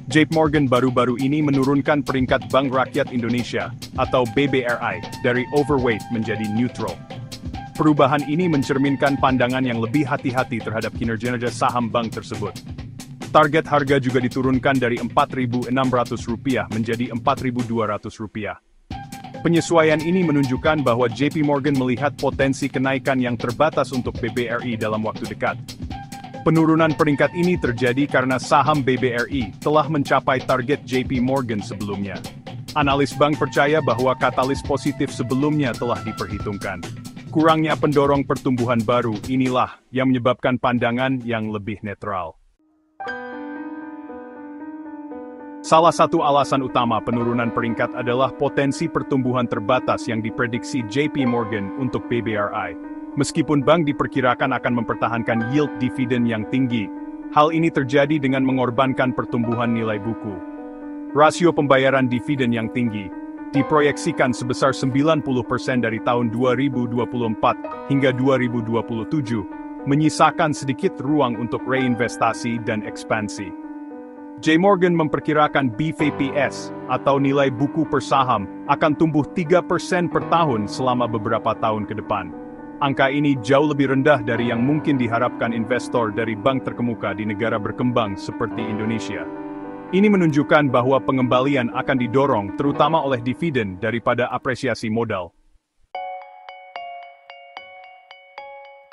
JP Morgan baru-baru ini menurunkan peringkat Bank Rakyat Indonesia, atau BBRI, dari overweight menjadi neutral. Perubahan ini mencerminkan pandangan yang lebih hati-hati terhadap kinerja saham bank tersebut. Target harga juga diturunkan dari Rp4.600 menjadi Rp4.200. Penyesuaian ini menunjukkan bahwa JP Morgan melihat potensi kenaikan yang terbatas untuk BBRI dalam waktu dekat. Penurunan peringkat ini terjadi karena saham BBRI telah mencapai target JP Morgan sebelumnya. Analis bank percaya bahwa katalis positif sebelumnya telah diperhitungkan. Kurangnya pendorong pertumbuhan baru inilah yang menyebabkan pandangan yang lebih netral. Salah satu alasan utama penurunan peringkat adalah potensi pertumbuhan terbatas yang diprediksi JP Morgan untuk BBRI. Meskipun bank diperkirakan akan mempertahankan yield dividen yang tinggi, hal ini terjadi dengan mengorbankan pertumbuhan nilai buku. Rasio pembayaran dividen yang tinggi diproyeksikan sebesar 90% dari tahun 2024 hingga 2027, menyisakan sedikit ruang untuk reinvestasi dan ekspansi. J. Morgan memperkirakan BVPS, atau nilai buku per saham, akan tumbuh 3% per tahun selama beberapa tahun ke depan. Angka ini jauh lebih rendah dari yang mungkin diharapkan investor dari bank terkemuka di negara berkembang seperti Indonesia. Ini menunjukkan bahwa pengembalian akan didorong terutama oleh dividen daripada apresiasi modal.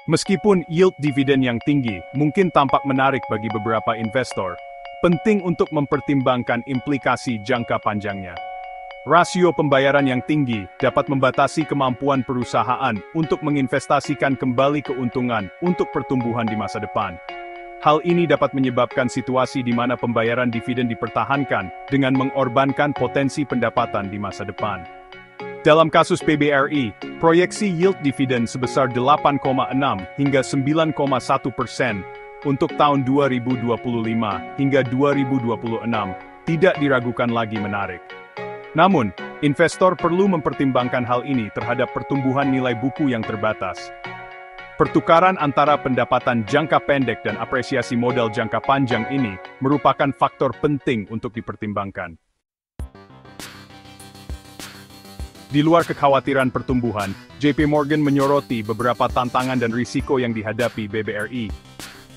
Meskipun yield dividen yang tinggi mungkin tampak menarik bagi beberapa investor, penting untuk mempertimbangkan implikasi jangka panjangnya. Rasio pembayaran yang tinggi dapat membatasi kemampuan perusahaan untuk menginvestasikan kembali keuntungan untuk pertumbuhan di masa depan. Hal ini dapat menyebabkan situasi di mana pembayaran dividen dipertahankan dengan mengorbankan potensi pendapatan di masa depan. Dalam kasus BBRI, proyeksi yield dividen sebesar 8,6 hingga 9,1% untuk tahun 2025 hingga 2026 tidak diragukan lagi menarik. Namun, investor perlu mempertimbangkan hal ini terhadap pertumbuhan nilai buku yang terbatas. Pertukaran antara pendapatan jangka pendek dan apresiasi modal jangka panjang ini merupakan faktor penting untuk dipertimbangkan. Di luar kekhawatiran pertumbuhan, JP Morgan menyoroti beberapa tantangan dan risiko yang dihadapi BBRI.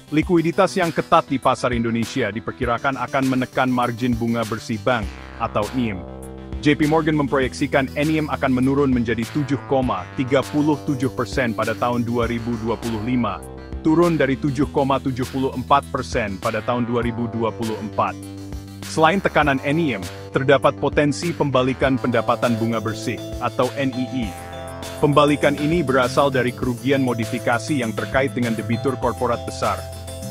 Likuiditas yang ketat di pasar Indonesia diperkirakan akan menekan margin bunga bersih bank, atau NIM. JP Morgan memproyeksikan NIM akan menurun menjadi 7,37% pada tahun 2025, turun dari 7,74% pada tahun 2024. Selain tekanan NIM, terdapat potensi pembalikan pendapatan bunga bersih, atau NII. Pembalikan ini berasal dari kerugian modifikasi yang terkait dengan debitur korporat besar.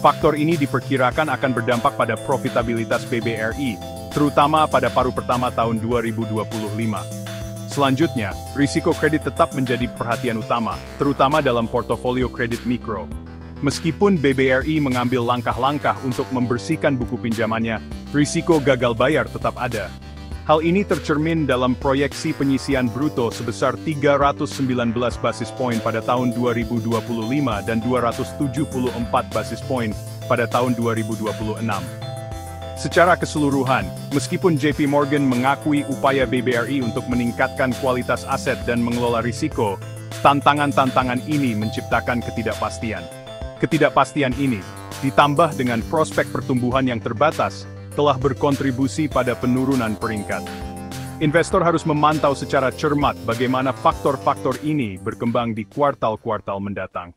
Faktor ini diperkirakan akan berdampak pada profitabilitas BBRI, terutama pada paruh pertama tahun 2025. Selanjutnya, risiko kredit tetap menjadi perhatian utama, terutama dalam portofolio kredit mikro. Meskipun BBRI mengambil langkah-langkah untuk membersihkan buku pinjamannya, risiko gagal bayar tetap ada. Hal ini tercermin dalam proyeksi penyisian bruto sebesar 319 basis poin pada tahun 2025 dan 274 basis poin pada tahun 2026. Secara keseluruhan, meskipun JP Morgan mengakui upaya BBRI untuk meningkatkan kualitas aset dan mengelola risiko, tantangan-tantangan ini menciptakan ketidakpastian. Ketidakpastian ini, ditambah dengan prospek pertumbuhan yang terbatas, telah berkontribusi pada penurunan peringkat. Investor harus memantau secara cermat bagaimana faktor-faktor ini berkembang di kuartal-kuartal mendatang.